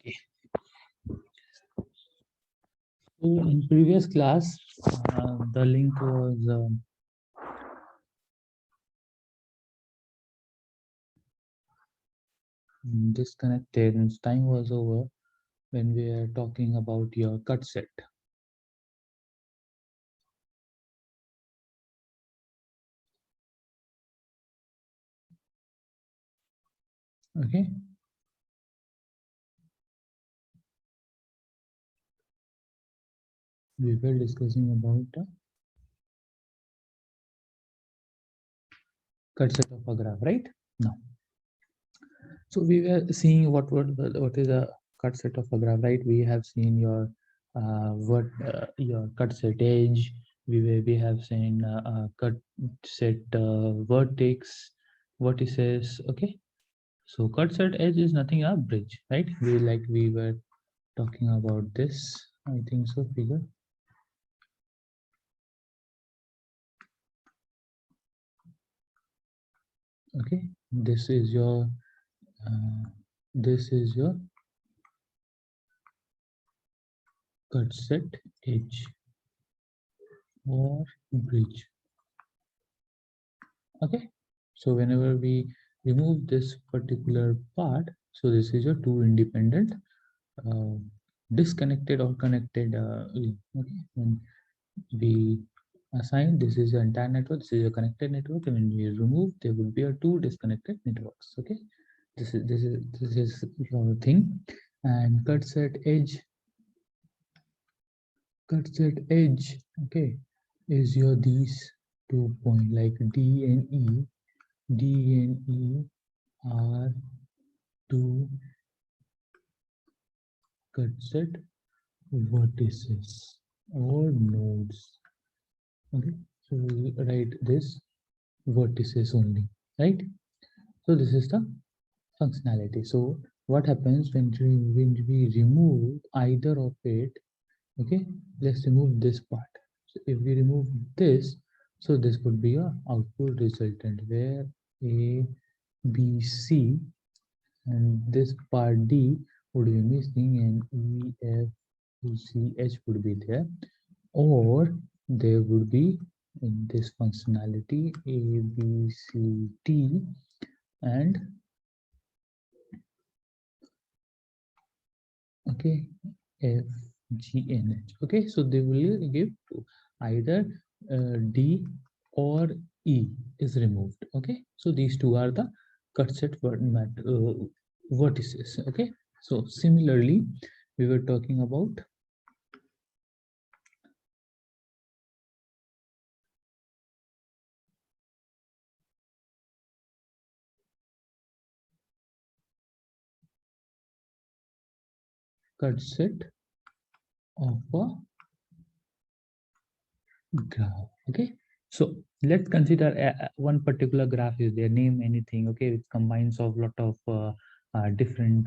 Okay. So in previous class, the link was disconnected and time was over when we are talking about your cut set. Okay. We were discussing about the cut set of a graph, right? Now, so we were seeing what is a cut set of a graph, right? We have seen your your cut set edge. We have seen cut set vertices. Okay. So cut set edge is nothing a bridge, right? We were talking about this. I think so. Figure. Okay. This is your cut set edge or bridge. Okay. So whenever we remove this particular part, so this is your two independent uh, disconnected or connected okay. When we assign this is your entire network, this is a connected network, and when we remove there will be a two disconnected networks. Okay, this is your thing. And cut set edge, okay, is your these 2 point like D and E are two cut set vertices or nodes. Okay, so we write this vertices only, right? So this is the functionality. So what happens when we remove either of it? Okay, let's remove this part. So if we remove this, so this would be a output resultant where A, B, C, and this part D would be missing, and E, F, C, H would be there, or there would be in this functionality A, B, C, D, and okay, F, G, N, H. Okay, so they will give either D or E is removed. Okay, so these two are the cut set vertices. Okay, so similarly, we were talking about cut set of a graph. Okay, so let's consider one particular graph is there. Name anything. Okay, it combines of lot of different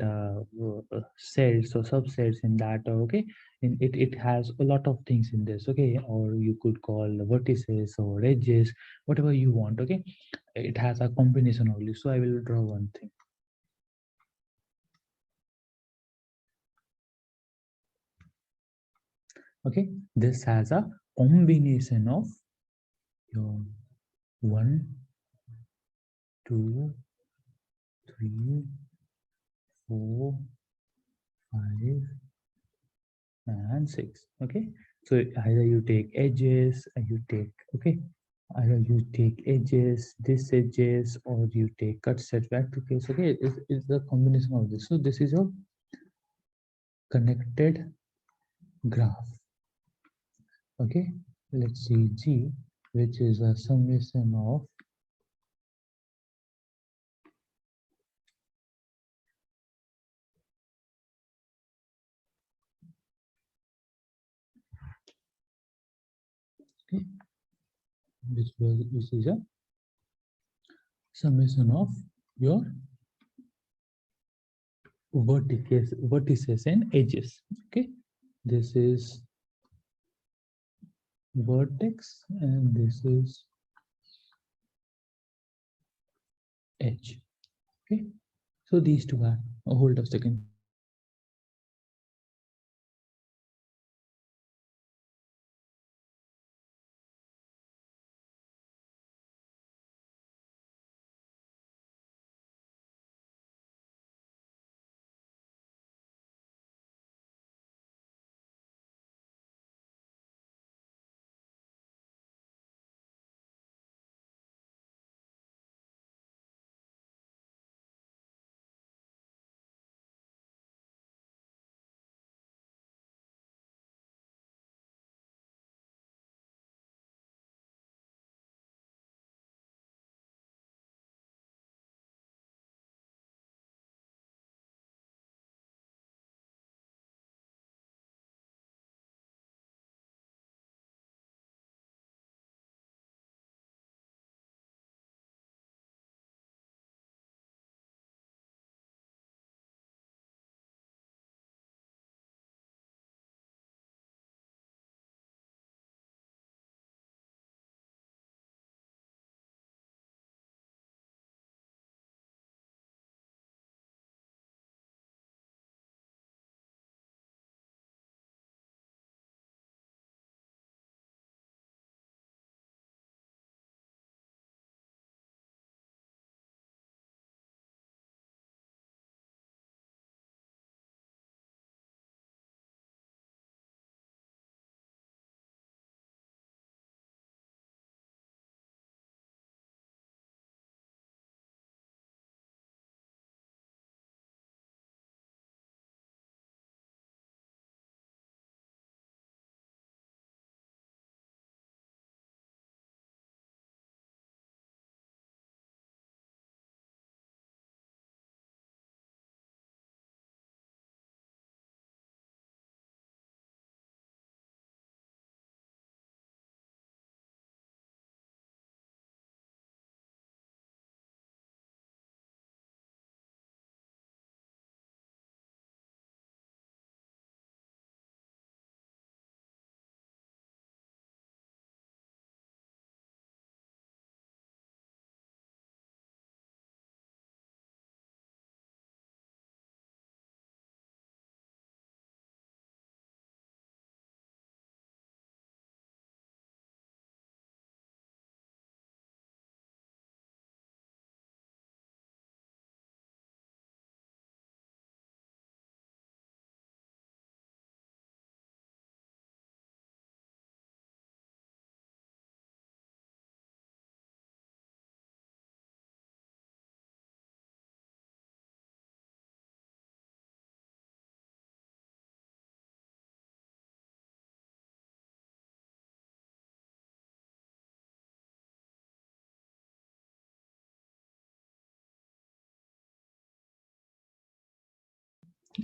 cells or subsets in that. Okay, in it has a lot of things in this. Okay, or you could call vertices or edges, whatever you want. Okay, it has a combination only. So I will draw one thing. Okay, this has a combination of your 1, 2, 3, 4, 5, and 6. Okay, so either you take edges, you take okay, either you take edges, this edges, or you take cut set verticals. Okay, it's the combination of this. So this is your connected graph. Okay, let's see G, which is a summation of okay, which is a summation of your vertices and edges. Okay, this is vertex and this is edge. Okay, so these two are hold a second.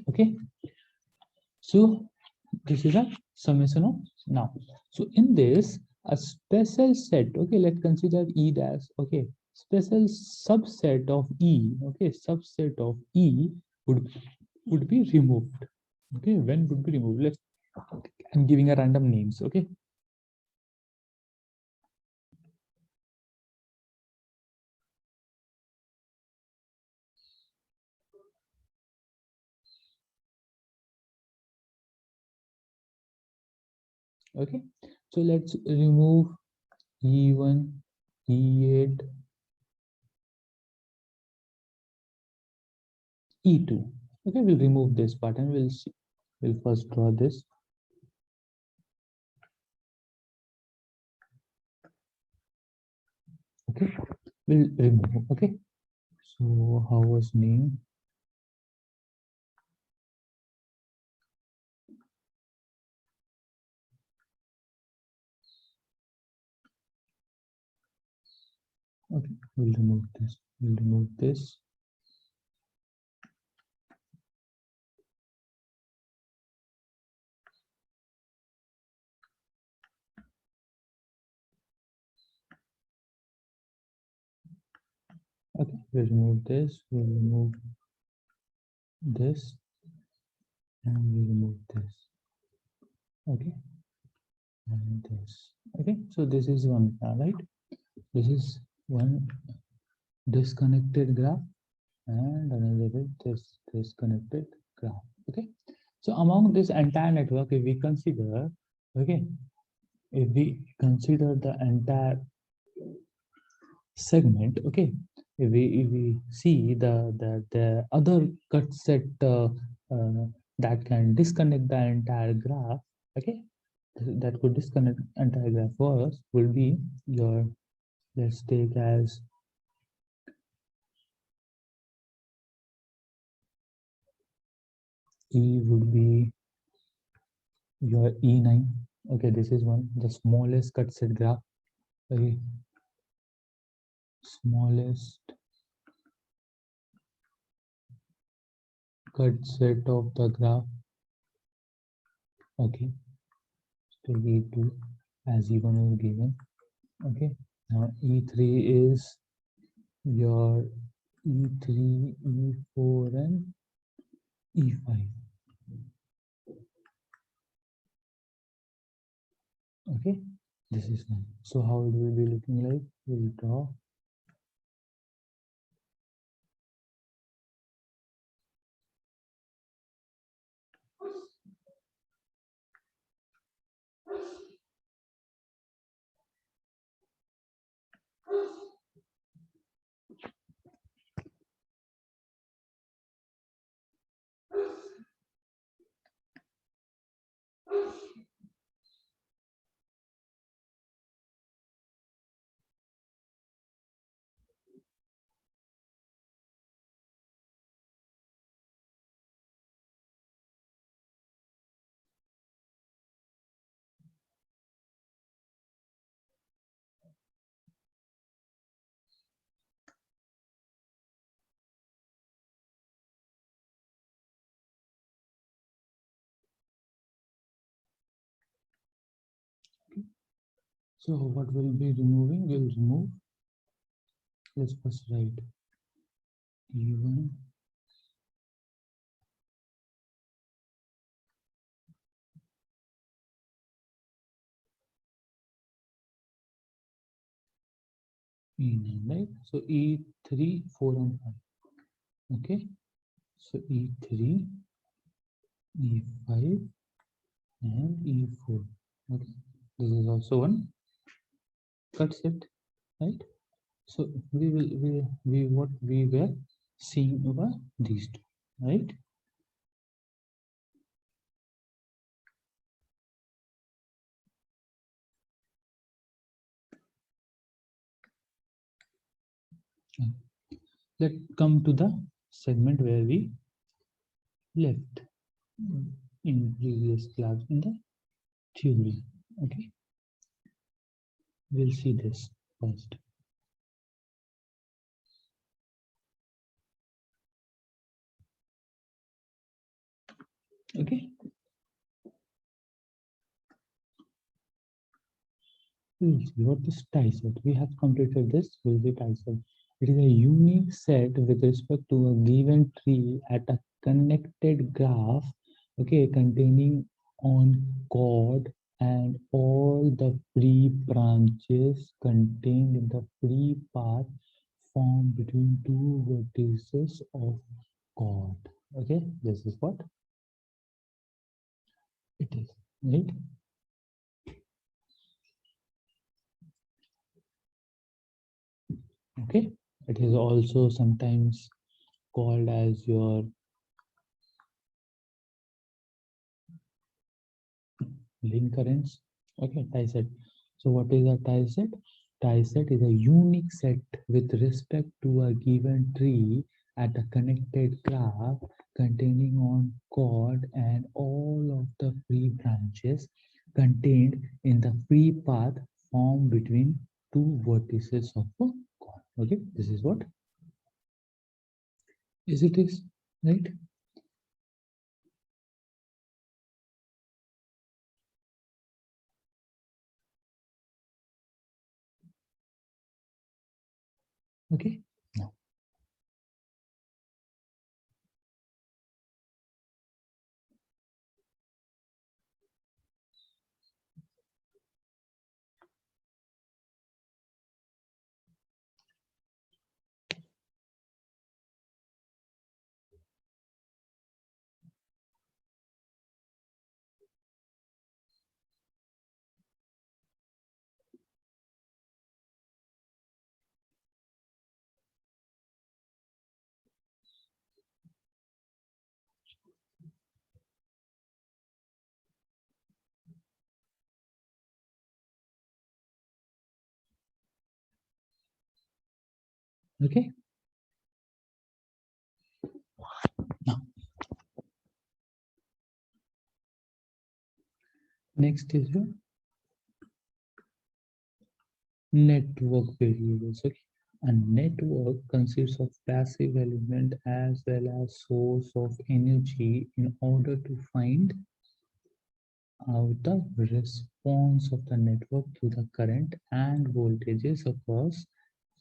Okay, so this is a summation of now. So in this, a special set, okay, let's consider E dash, okay, special subset of E, okay, subset of E would be removed. Okay, when would be removed? Let's, I'm giving a random names, okay. Okay, so let's remove E1, E8, E2. Okay, we'll remove this part and we'll see. We'll first draw this. Okay, we'll remove. Okay, so how was name? Okay, we'll remove this. We'll remove this. Okay, we'll remove this. We'll remove this, and we'll remove this. Okay, and this. Okay, so this is one, right? This is one disconnected graph, and another is this disconnected graph. Okay, so among this entire network, if we consider, okay, if we consider the entire segment, okay, if we see the other cut set that can disconnect the entire graph, okay, that could disconnect entire graph for us will be your, let's take as E would be your E9. Okay, this is one, the smallest cut set graph. Okay, smallest cut set of the graph. Okay, so E2 as E1 was given. Okay, now E3 is your E3, E4, and E5. Okay, this is one. So how it will be looking like? We'll draw. So what will be removing? We'll remove. Let's first write E1, E9, right? So E3, 4, and 5. Okay, so E3, E5, and E4. Okay, this is also one cut set, right? So we what we were seeing over these two, right? Let's come to the segment where we left in previous class in the theory. Okay, we'll see this first. Okay. What is tie set? We have completed this. Will be tie set. It is a unique set with respect to a given tree at a connected graph, okay, containing on chord and all the free branches contained in the free path formed between two vertices of chord. Okay, this is what it is, right? Okay, it is also sometimes called as your link currents. Okay, tie set. So what is a tie set? Tie set is a unique set with respect to a given tree at a connected graph containing on chord and all of the free branches contained in the free path formed between two vertices of a chord. Okay, this is what is it is, right? Okay, now, okay, now, next is your network variables. Okay, a network consists of passive element as well as source of energy in order to find out the response of the network to the current and voltages across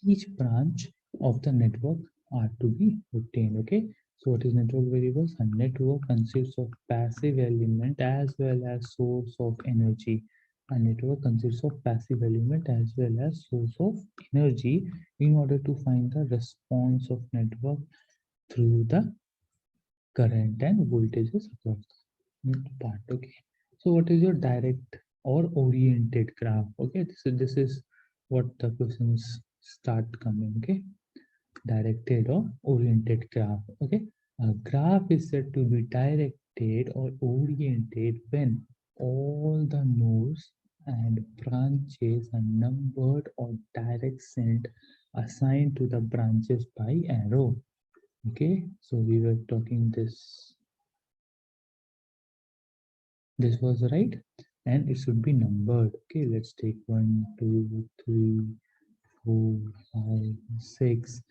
each branch of the network are to be obtained. Okay, so what is network variables? A network consists of passive element as well as source of energy. A network consists of passive element as well as source of energy in order to find the response of network through the current and voltages across the part. Okay, so what is your direct or oriented graph? Okay, so this is what the questions start coming. Okay, directed or oriented graph. Okay, a graph is said to be directed or oriented when all the nodes and branches are numbered or directions assigned to the branches by arrow. Okay, so we were talking this was right, and it should be numbered. Okay, let's take 1 2 3 4 5 6,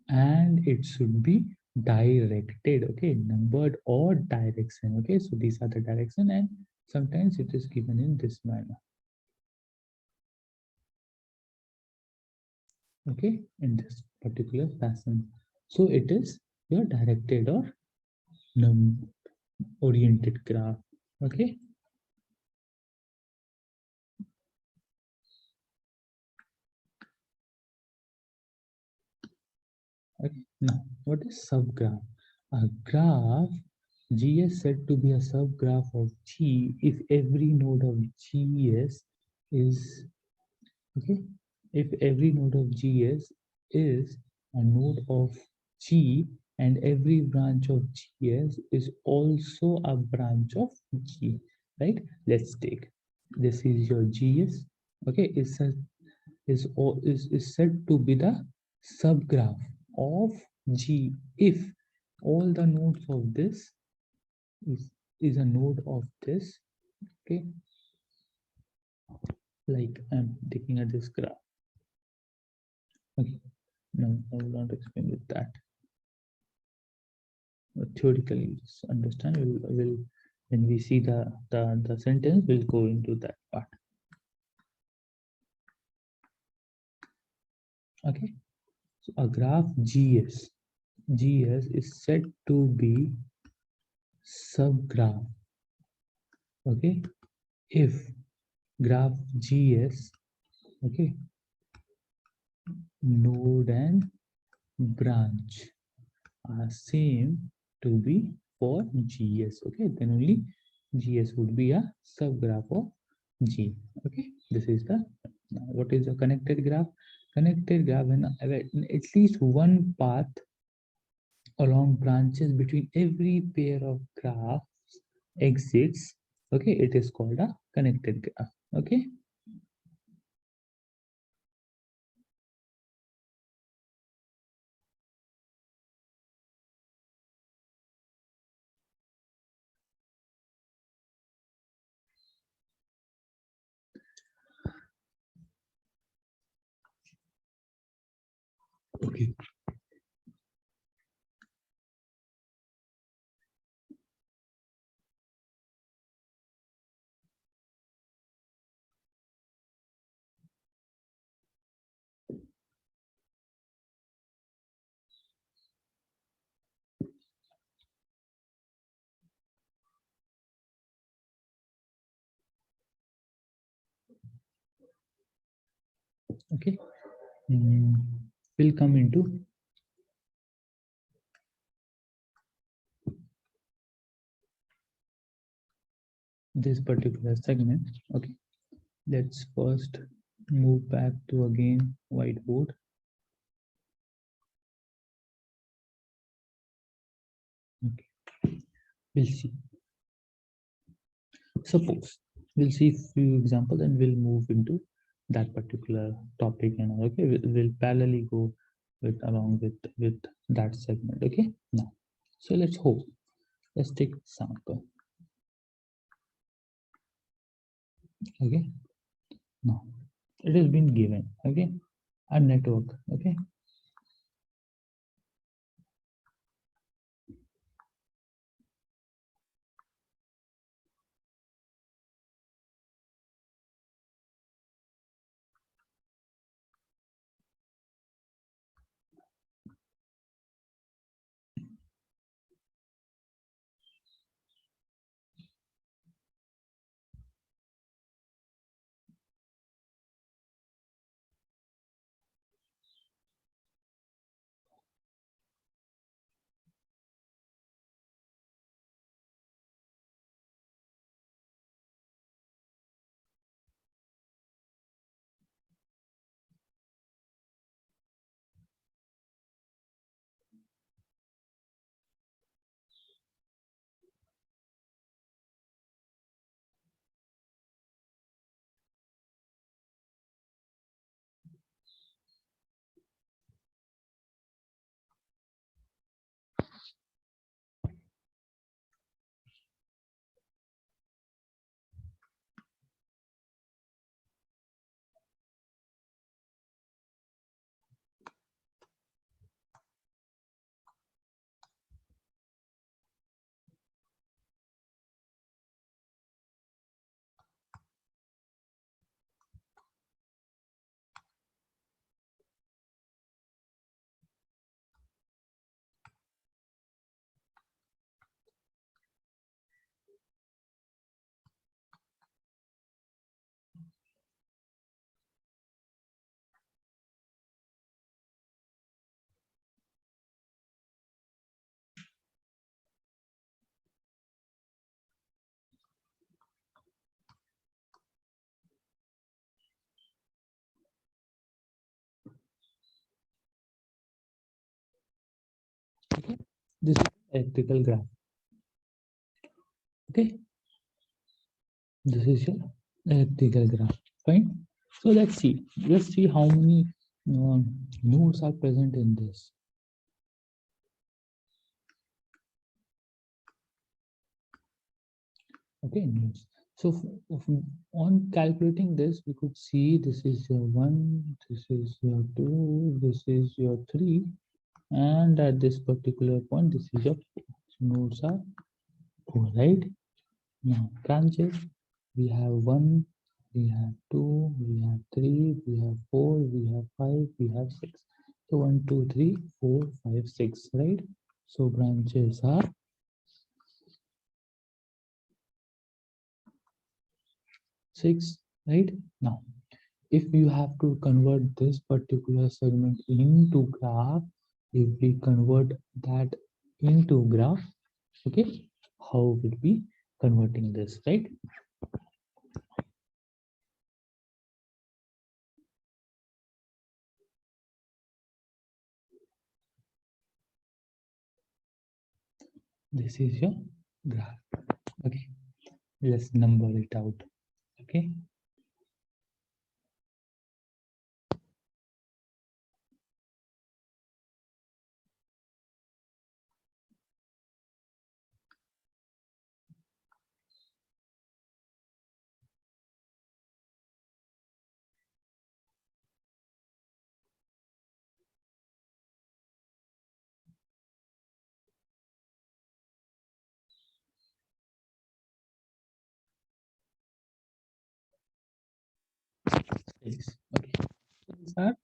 and it should be directed. Okay, numbered or direction. Okay, so these are the direction, and sometimes it is given in this manner. Okay, in this particular fashion. So it is your directed or num oriented graph. Okay. Okay. Now, what is subgraph? A graph G is said to be a subgraph of G if every node of GS is okay. If every node of GS is a node of G and every branch of GS is also a branch of G, right? Let's take this is your GS. Okay, is said to be the subgraph of G if all the nodes of this is a node of this. Okay, like I'm taking at this graph. Okay, no, I will not explain with that. But theoretically, just understand. Will When we see the sentence, we'll go into that part. Okay, so a graph GS is said to be subgraph. Okay, if graph GS, okay, node and branch are same to be for GS. Okay, then only GS would be a subgraph of G. Okay, this is the what is a connected graph? Connected graph when at least one path along branches between every pair of graphs exits. Okay, it is called a connected graph. Okay. Okay. Okay. We'll come into this particular segment. Okay, let's first move back to again whiteboard. Okay, we'll see. Suppose we'll see few examples and we'll move into that particular topic, and okay, we'll parallelly go with along with that segment. Okay, now so let's take example. Okay, now it has been given, okay, a network. Okay, okay, this is electrical graph. Okay, this is your electrical graph. Fine. So let's see how many nodes are present in this. Okay, nodes. So on calculating this, we could see this is your 1, this is your 2, this is your 3, and at this particular point, this is your 4. So nodes are 4, right? Now branches, we have 1, we have 2, we have 3, we have 4, we have 5, we have 6. So 1, 2, 3, 4, 5, 6, right? So branches are 6, right? Now, if you have to convert this particular segment into graph, if we convert that into graph, okay, how will be converting this, right? This is your graph. Okay, let's number it out. Okay, six. Okay, so these are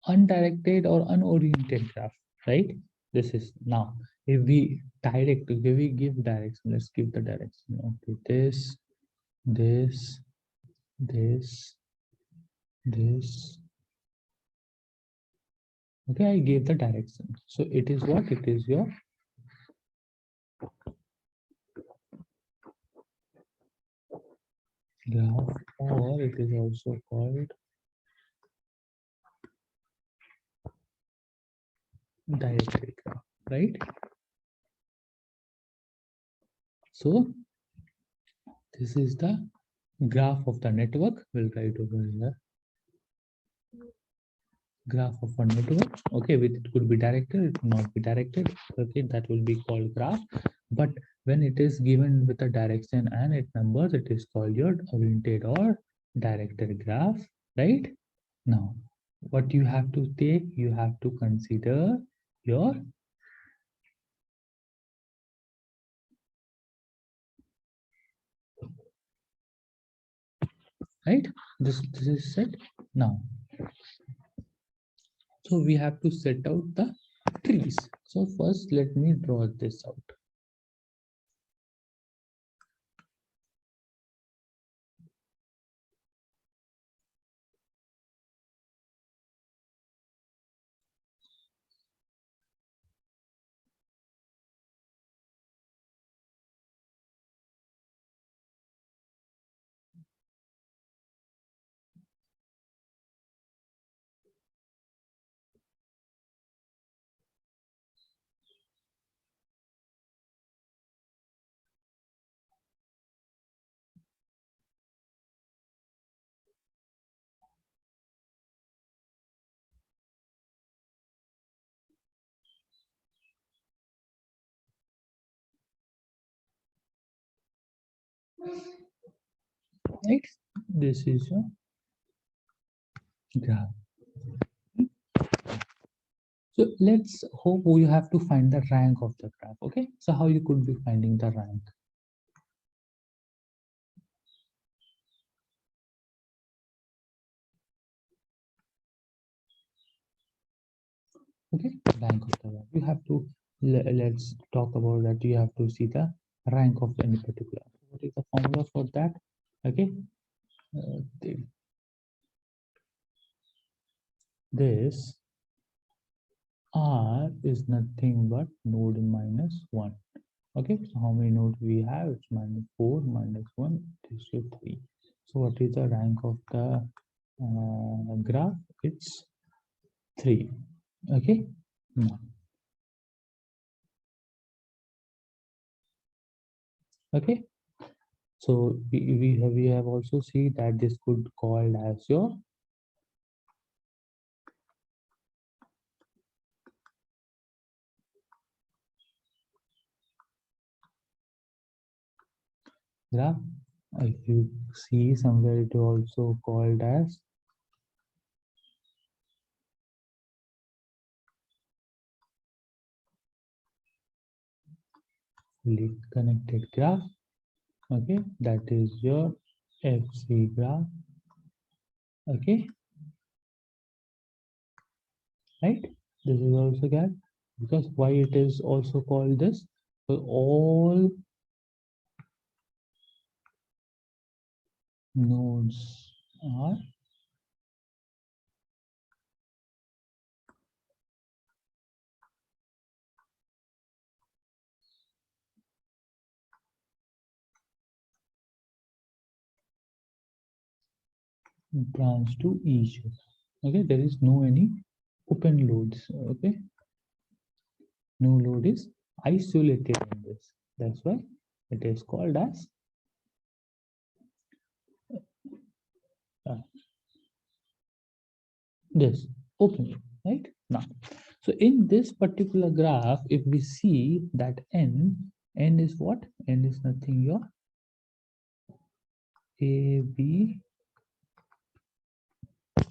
undirected or unoriented graph, right? This is now if we direct, if we give direction, let's give the direction. Okay, this, this, this. Okay, I gave the direction. So it is what? It is your graph, or it is also called directed graph, right? So this is the graph of the network. We'll write over here. Graph of a network. Okay, with it could be directed, it could not be directed. Okay, that will be called graph. But when it is given with a direction and it numbers, it is called your oriented or directed graph, right? Now, what you have to take, you have to consider your right. This is set now. So we have to set out the trees. So first, let me draw this out. Right. This is a graph. So let's hope you have to find the rank of the graph. Okay. So how you could be finding the rank? Okay. Rank of the graph. You have to let's talk about that. You have to see the rank of any particular. What is the formula for that? Okay. This R is nothing but node minus 1. Okay, so how many nodes we have? It's minus 4 minus 1 is 3. So what is the rank of the graph? It's 3. Okay, now, okay. So we have also seen that this could called as your graph. If you see somewhere, it also called as fully connected graph. Okay, that is your FC graph. Okay, right? This is also got, because why it is also called this? So all nodes are branch to each other. Okay, there is no any open loads. Okay, no load is isolated in this. That's why it is called as uh, this open load, right? Now, so in this particular graph, if we see that n is what? N is nothing your A, B,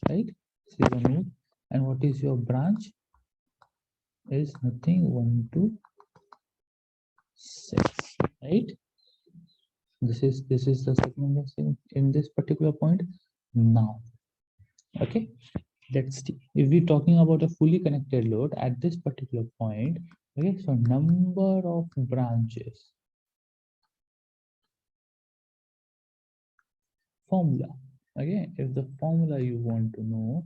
right? This is a node. And what is your branch? Is nothing 1 to 6, right? This is the segment in this particular point. Now, okay, let's see. If we're talking about a fully connected load at this particular point, okay, so number of branches, formula. Okay, if the formula you want to know,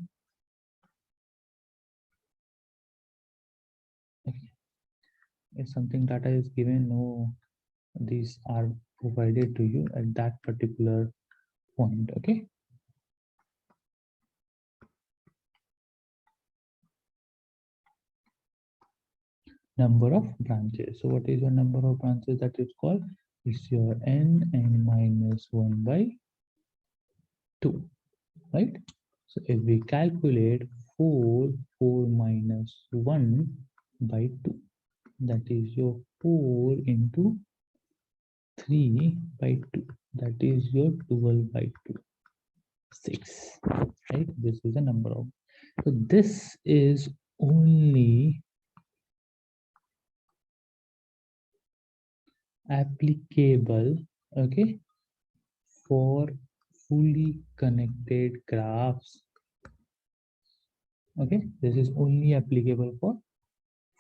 okay, if something data is given, no, these are provided to you at that particular point. Okay, number of branches. So what is your number of branches that is called? It's your n minus 1 by 2, right? So if we calculate 4 minus 1 by 2, that is your 4 into 3 by 2, that is your 12 by 2, 6, right? This is the number of, so this is only applicable, okay, for fully connected graphs. Okay, this is only applicable for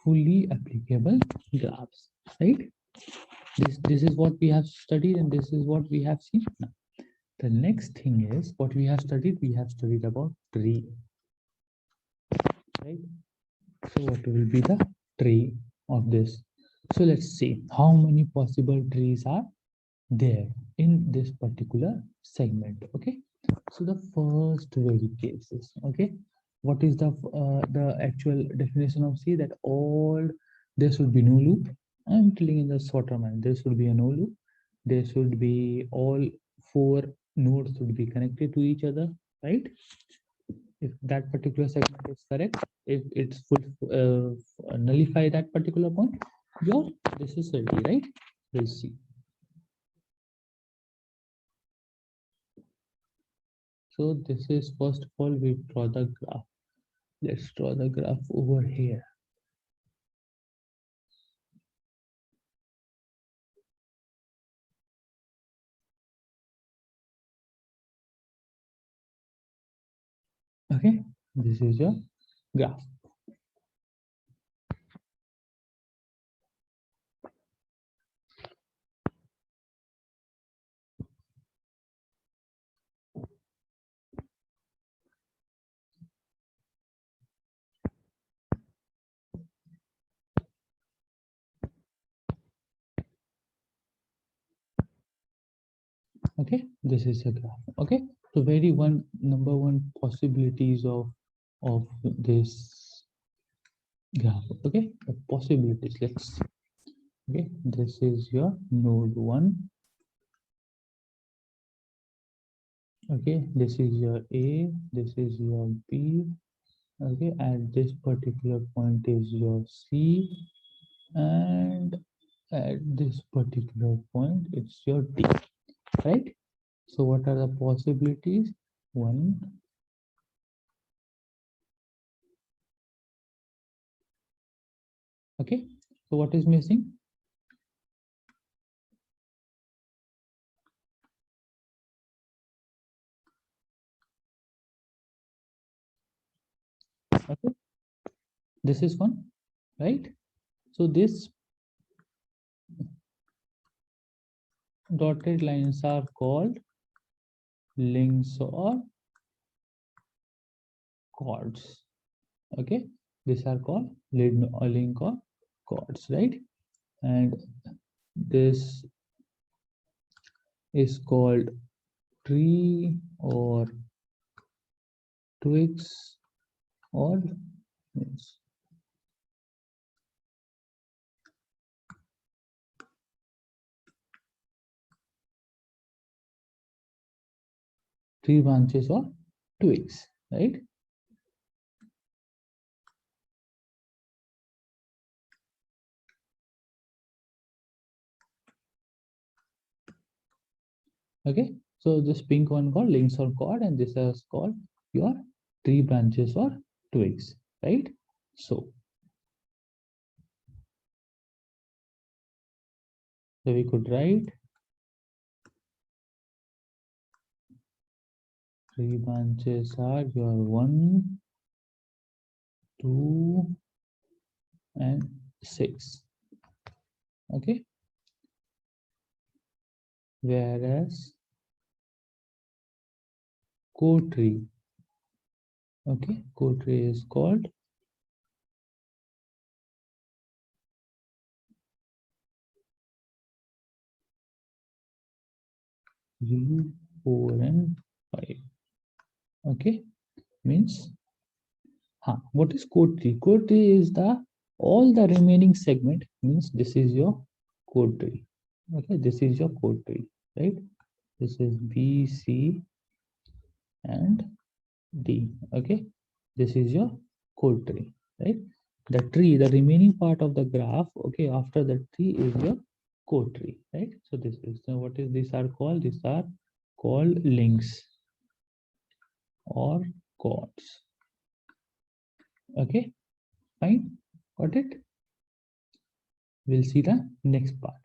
fully applicable graphs, right? This is what we have studied and this is what we have seen. Now, the next thing is what we have studied. We have studied about tree, right? So what will be the tree of this? So let's see how many possible trees are there in this particular segment. Okay, so the first very cases. Okay, what is the actual definition of C? That all, there should be no loop. I'm telling in the shorter mind, there should be a no loop. There should be all four nodes should be connected to each other, right? If that particular segment is correct, if it's full nullify that particular point, your this is ready, right? We'll see. So this is, first of all, we draw the graph. Let's draw the graph over here. Okay, this is your graph. Okay, this is a graph. Okay, so very number one possibilities of this graph. Okay, the possibilities, let's see. Okay, this is your node 1. Okay, this is your A, this is your B. Okay, at this particular point is your C, and at this particular point it's your D, right? So what are the possibilities? 1, okay, so what is missing? Okay, this is one, right? So this dotted lines are called links or chords. Okay, these are called link or chords, right? And this is called tree or twigs or yes, tree branches or twigs, right? Okay, so this pink one called links or cord, and this is called your tree branches or twigs, right? So we could write tree branches are your 1, 2, and 6. Okay, whereas core tree, okay, core tree is called 3, 4, and 5. Okay, means what is code tree? Code tree is the all the remaining segment, means this is your code tree. Okay, this is your code tree, right? This is B, C, and D. Okay, this is your code tree, right? The tree, the remaining part of the graph, okay, after the tree is your code tree, right? So this is, so what is these are called? These are called links or chords. Okay, fine, got it? We'll see the next part.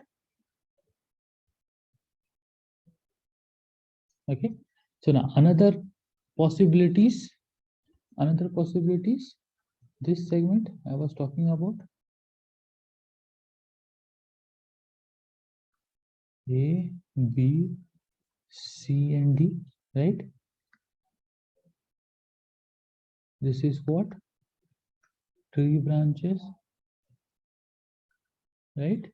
Okay, so now another possibilities, this segment I was talking about, A, B, C, and D, right? This is what? Tree branches, right?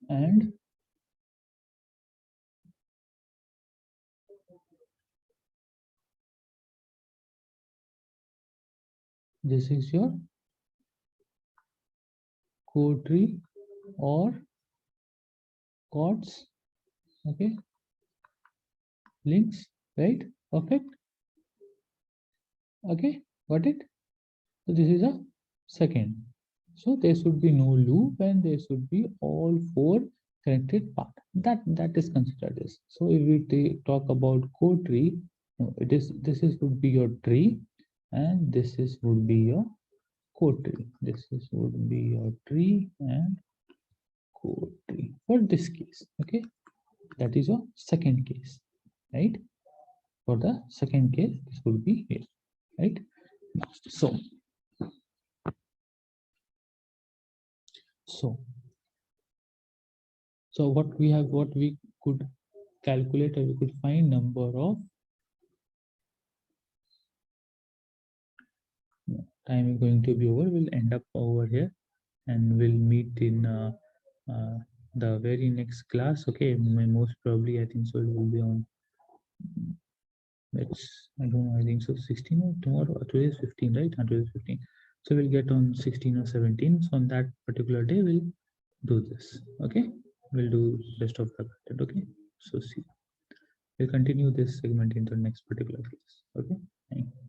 And this is your core tree or chords, okay? Links, right? Perfect. Okay, got it? So this is a second. So there should be no loop and there should be all 4 connected path. That is considered this. So if we talk about core tree, no, it is this is would be your tree, and this is would be your core tree. This is would be your tree and core tree for this case. Okay, that is your second case, right? For the second case, this would be here, right? So so so what we could calculate, or we could find number of, time is going to be over, we'll end up over here, and we'll meet in uh, the very next class. Okay, most probably I think so it will be on, it's, I don't know, I think so 16 or tomorrow, today is 15, right? And today is 15, so we'll get on 16 or 17. So on that particular day we'll do this. Okay, we'll do rest of the content. Okay, so see, we'll continue this segment into the next particular class. Okay, thank you.